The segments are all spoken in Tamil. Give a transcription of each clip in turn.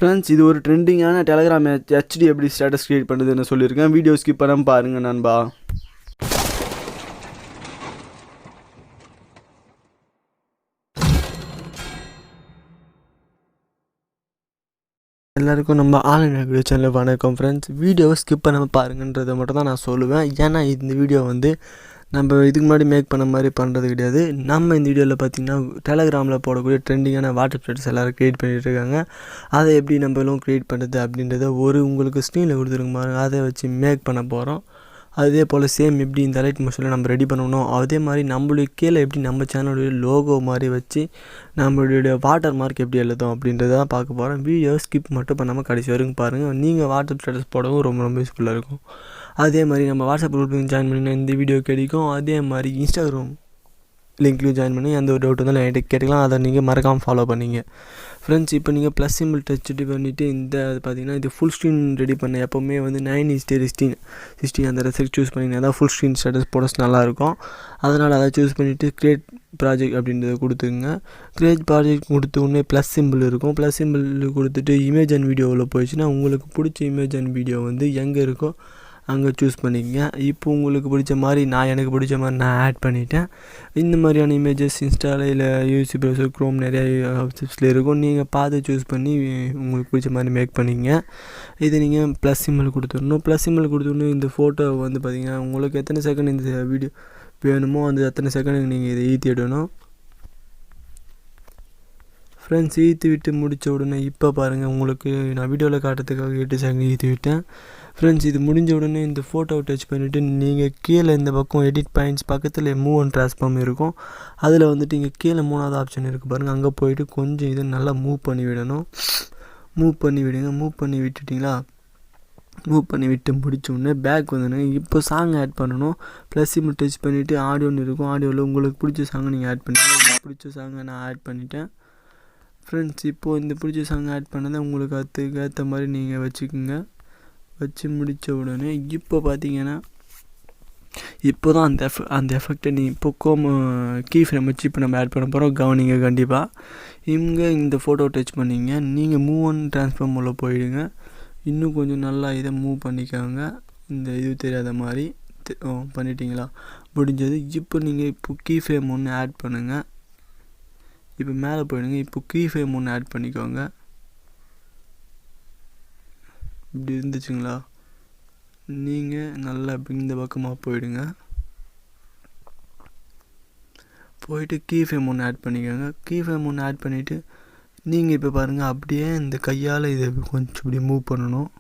ஃப்ரெண்ட்ஸ், இது ஒரு ட்ரெண்டிங்கான டெலகிராம் ஹெச்டி எப்படி ஸ்டேட்டஸ் க்ரியேட் பண்ணுறதுன்னு சொல்லியிருக்கேன். வீடியோ ஸ்கிப் பண்ணாமல் பாருங்கள் நண்பா. எல்லாருக்கும் நம்ம ஆன்லைன் வீடியோ சேனலில் வணக்கம் ஃப்ரெண்ட்ஸ். வீடியோவை ஸ்கிப் பண்ணாமல் பாருங்கன்றதை மட்டும் தான் நான் சொல்லுவேன். ஏன்னா இந்த வீடியோ நம்ம இதுக்கு முன்னாடி மேக் பண்ண மாதிரி பண்ணுறது கிடையாது. நம்ம இந்த வீடியோவில் பார்த்திங்கன்னா டெலகிராமில் போடக்கூடிய ட்ரெண்டிங்கான வாட்ஸ்அப் ஸ்டேட்டஸ் எல்லோரும் க்ரியேட் பண்ணிகிட்டு இருக்காங்க. அதை எப்படி நம்மளும் க்ரியேட் பண்ணுறது அப்படின்றத உங்களுக்கு ஸ்க்ரீனில் கொடுத்துருங்க பாருங்க. அதை வச்சு மேக் பண்ண போகிறோம். அதே போல் சேம் எப்படி இந்த அலைட் மோஷனில் நம்ம ரெடி பண்ணணும், அதே மாதிரி நம்மளுடைய கீழே எப்படி நம்ம சேனலுடைய லோகோ மாதிரி வச்சு நம்மளுடைய வாட்டர் மார்க் எப்படி எழுதும் அப்படின்றத தான் பார்க்க போகிறோம். வீடியோ ஸ்கிப் மட்டும் பண்ணாமல் கடைசி வரைக்கும் பாருங்கள். நீங்கள் வாட்ஸ்அப் ஸ்டேட்டஸ் போடவும் ரொம்ப ரொம்ப யூஸ்ஃபுல்லாக இருக்கும். அதே மாதிரி நம்ம வாட்ஸ்அப் குரூப்லையும் ஜாயின் பண்ணிங்கன்னா இந்த வீடியோ கிடைக்கும். அதே மாதிரி இன்ஸ்டாகிராம் லிங்க்லையும் ஜாயின் பண்ணி எந்த ஒரு டவுட் இருந்தாலும் என்கிட்ட கேட்டுக்கலாம். அதை நீங்கள் மறக்காமல் ஃபாலோ பண்ணிங்க ஃப்ரெண்ட்ஸ். இப்போ நீங்கள் ப்ளஸ் சிம்பிள் டச் பண்ணிவிட்டு இந்த பார்த்திங்கன்னா இது ஃபுல் ஸ்க்ரீன் ரெடி பண்ண எப்போவுமே 9:16 அந்த ரெசிப்ட் சூஸ் பண்ணிங்கன்னா தான் ஃபுல் ஸ்க்ரீன் ஸ்டேட்டஸ் போடஸ் நல்லாயிருக்கும். அதனால் அதை சூஸ் பண்ணிவிட்டு க்ரியேட் ப்ராஜெக்ட் அப்படின்றத கொடுத்துங்க. க்ரியேட் ப்ராஜெக்ட் கொடுத்த உடனே ப்ளஸ் சிம்பிள் இருக்கும். ப்ளஸ் சிம்பிள் கொடுத்துட்டு இமேஜ் அண்ட் வீடியோவில் போயிடுச்சுன்னா உங்களுக்கு பிடிச்ச இமேஜ் அண்ட் வீடியோ எங்கே இருக்கோ அங்கே சூஸ் பண்ணிக்கங்க. இப்போ உங்களுக்கு பிடிச்ச மாதிரி எனக்கு பிடிச்ச மாதிரி நான் ஆட் பண்ணிவிட்டேன். இந்த மாதிரியான இமேஜஸ் இன்ஸ்டாவில் இல்லை யூசி ப்ரௌசர் க்ரோம் நிறைய ஆப்ஷன்ஸில் இருக்கும். நீங்கள் பார்த்து சூஸ் பண்ணி உங்களுக்கு பிடிச்ச மாதிரி மேக் பண்ணிங்க. இதை நீங்கள் ப்ளஸ் சிம்பிள் கொடுத்துடணும். ப்ளஸ் சிம்பிள் கொடுத்துடணும். இந்த ஃபோட்டோ பார்த்திங்கன்னா உங்களுக்கு எத்தனை செகண்ட் இந்த வீடியோ வேணுமோ அந்த எத்தனை செகண்டுக்கு நீங்கள் இதை ஈத்திடணும் ஃப்ரெண்ட்ஸ். ஈத்து விட்டு முடித்த உடனே இப்போ பாருங்கள், உங்களுக்கு நான் வீடியோவில் காட்டுறதுக்காக 8 செகண்ட் ஈத்து விட்டேன் ஃப்ரெண்ட்ஸ். இது முடிஞ்ச உடனே இந்த ஃபோட்டோவை டச் பண்ணிவிட்டு நீங்கள் கீழே இந்த பக்கம் எடிட் பாயிண்ட்ஸ் பக்கத்தில் மூவ் அண்ட் ட்ரான்ஸ்ஃபார்ம் இருக்கும். அதில் இங்கே கீழே 3வது ஆப்ஷன் இருக்குது பாருங்கள். அங்கே போய்ட்டு கொஞ்சம் இதை நல்லா மூவ் பண்ணி விடணும். மூவ் பண்ணி விடுங்க. மூவ் பண்ணி விட்டுட்டிங்களா? மூவ் பண்ணி விட்டு முடிச்ச உடனே பேக் இப்போ சாங் ஆட் பண்ணணும். ப்ளஸ் சிம்பிள் டச் பண்ணிவிட்டு ஆடியோன்னு இருக்கும். ஆடியோவில் உங்களுக்கு பிடிச்ச சாங்கை நீங்கள் ஆட் பண்ணிக்கலாம். உங்களுக்கு பிடிச்ச சாங்கை நான் ஆட் பண்ணிட்டேன் ஃப்ரெண்ட்ஸ். இப்போது இந்த பிடிச்ச சாங் ஆட் பண்ணதை உங்களுக்கு அதுக்கு ஏற்ற மாதிரி நீங்கள் வச்சுக்கோங்க. வச்சு முடித்த உடனே இப்போ பார்த்தீங்கன்னா இப்போ தான் அந்த எஃபெக்டை இப்போ கீ ஃப்ரேம் வச்சு இப்போ நம்ம ஆட் பண்ண போகிறோம். கவனிங்க கண்டிப்பாக. இந்த ஃபோட்டோ டச் பண்ணிங்க. நீங்கள் மூவ் அண்ட் ட்ரான்ஸ்ஃபார்ம் உள்ள போயிடுங்க. இன்னும் கொஞ்சம் நல்லா இதை மூவ் பண்ணிக்கோங்க. இந்த இது தெரியாத மாதிரி பண்ணிட்டீங்களா? முடிஞ்சது. இப்போ கீ ஃப்ரேம் ஒன்று ஆட் பண்ணுங்கள். இப்போ மேலே போயிடுங்க. இப்போ கீ ஃப்ரேம் ஒன்று ஆட் பண்ணிக்கோங்க. இப்படி இருந்துச்சுங்களா? நீங்கள் நல்லா இந்த பக்கமாக போயிடுங்க. போயிட்டு கீ ஃப்ரேம் ஒன்று ஆட் பண்ணிக்கோங்க. கீ ஃப்ரேம் ஒன்று ஆட் பண்ணிவிட்டு நீங்கள் இப்போ பாருங்கள், அப்படியே இந்த கையால் இதை கொஞ்சம் இப்படி மூவ் பண்ணணும்.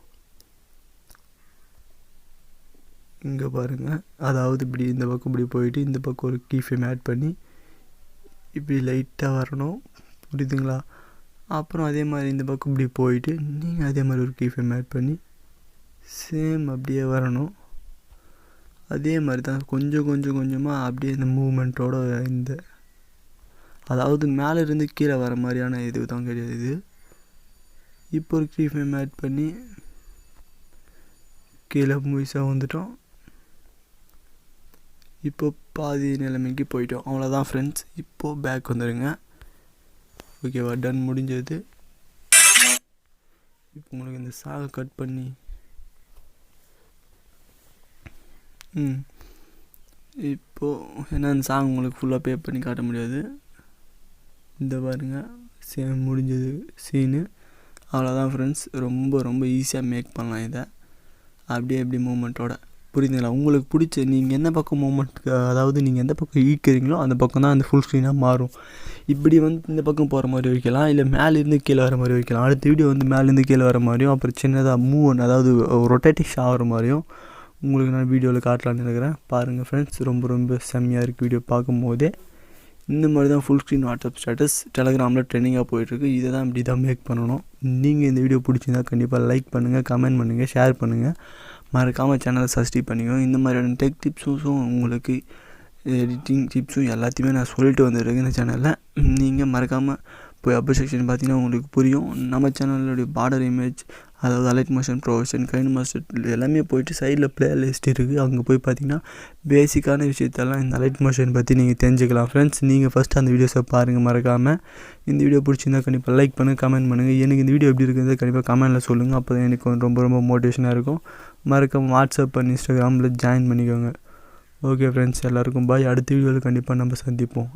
இங்கே பாருங்கள், அதாவது இப்படி இந்த பக்கம் இப்படி போயிட்டு இந்த பக்கம் ஒரு கீ ஃப்ரேம் ஆட் பண்ணி இப்படி லைட்டாக வரணும். புரியுதுங்களா? அப்புறம் அதே மாதிரி இந்த பக்கம் இப்படி போயிட்டு நீங்கள் அதே மாதிரி ஒரு கீ ஃப்ரேம் ஆட் பண்ணி சேம் அப்படியே வரணும். அதே மாதிரி தான் கொஞ்சமாக அப்படியே இந்த மூமெண்ட்டோட அதாவது மேலே இருந்து கீழே வர மாதிரியான இது தான் கிடையாது இது. இப்போ ஒரு கீ ஃப்ரேம் ஆட் பண்ணி கீழே முழுசாக வந்துட்டோம். இப்போ பாதி நிலைமைக்கு போயிட்டோம். அவ்வளோதான் ஃப்ரெண்ட்ஸ். இப்போது பேக் வந்துடுங்க. ஓகேவா? டன், முடிஞ்சது. இப்போ உங்களுக்கு இந்த சாகை கட் பண்ணி இப்போது ஏன்னா இந்த சாங் உங்களுக்கு ஃபுல்லாக பே பண்ணி காட்ட முடியாது. இந்த பாருங்கள், சேம் முடிஞ்சது சீனு. அவ்வளோதான் ஃப்ரெண்ட்ஸ். ரொம்ப ரொம்ப ஈஸியாக மேக் பண்ணலாம் இதை அப்படியே எப்படி மூமெண்ட்டோட. புரியுதுங்களா? உங்களுக்கு பிடிச்ச நீங்கள் எந்த பக்கம் மூமெண்ட்டுக்கு, அதாவது நீங்கள் எந்த பக்கம் ஈக்கிறீங்களோ அந்த பக்கம் தான் அந்த ஃபுல் ஸ்க்ரீனாக மாறும். இப்படி இந்த பக்கம் போகிற மாதிரி வைக்கலாம், இல்லை மேலேருந்து கீழே வர மாதிரி வைக்கலாம். அடுத்த வீடியோ மேலேருந்து கீழே வர மாதிரியும் அப்புறம் சின்னதாக அதாவது ரொட்டேட்டிக்ஸ் ஆகிற மாதிரியும் உங்களுக்கு நான் வீடியோவில் காட்டலான்னு இருக்கிறேன். பாருங்கள் ஃப்ரெண்ட்ஸ், ரொம்ப ரொம்ப செம்மையாக இருக்குது வீடியோ பார்க்கும்போதே. இந்த மாதிரி தான் ஃபுல் ஸ்க்ரீன் வாட்ஸ்அப் ஸ்டேட்டஸ் டெலகிராமில் ட்ரெண்டிங்காக போயிட்டுருக்கு. இதை தான் இப்படி தான் மேக் பண்ணணும். நீங்கள் இந்த வீடியோ பிடிச்சிருந்தால் கண்டிப்பாக லைக் பண்ணுங்கள், கமெண்ட் பண்ணுங்கள், ஷேர் பண்ணுங்கள். மறக்காமல் சேனலை சப்ஸ்கிரைப் பண்ணிக்கோங்க. இந்த மாதிரியான டெக் டிப்ஸும் உங்களுக்கு எடிட்டிங் டிப்ஸும் எல்லாத்தையுமே நான் சொல்லிட்டு வந்துருக்கேன் இந்த சேனலில். நீங்கள் மறக்காமல் போய் அப்பர் செக்ஷன் பார்த்தீங்கன்னா உங்களுக்கு புரியும். நம்ம சேனலுடைய பார்டர் இமேஜ், அதாவது அலைட் மோஷன் ப்ரொவிஷன், கைனமாஸ்டர் எல்லாமே போயிட்டு சைடில் பிளேலிஸ்ட் இருக்குது. அங்கே போய் பார்த்தீங்கன்னா பேசிக்கான விஷயத்தெல்லாம் இந்த அலைட் மோஷன் பற்றி நீங்கள் தெரிஞ்சுக்கலாம். ஃப்ரெண்ட்ஸ், நீங்கள் ஃபஸ்ட்டு அந்த வீடியோஸை பாருங்கள் மறக்காமல். இந்த வீடியோ பிடிச்சிருந்தால் கண்டிப்பாக லைக் பண்ணுங்கள், கமெண்ட் பண்ணுங்கள். எனக்கு இந்த வீடியோ எப்படி இருக்குது கண்டிப்பாக கமெண்ட்டில் சொல்லுங்கள். அப்போ தான் எனக்கு ரொம்ப மோட்டிவேஷனாக இருக்கும். மறக்காமல் வாட்ஸ்அப் பண்ணி இன்ஸ்டாகிராமில் ஜாயின் பண்ணிக்கோங்க. ஓகே ஃப்ரெண்ட்ஸ், எல்லாருக்கும் பாய். அடுத்த வீடியோவில் கண்டிப்பாக நம்ம சந்திப்போம்.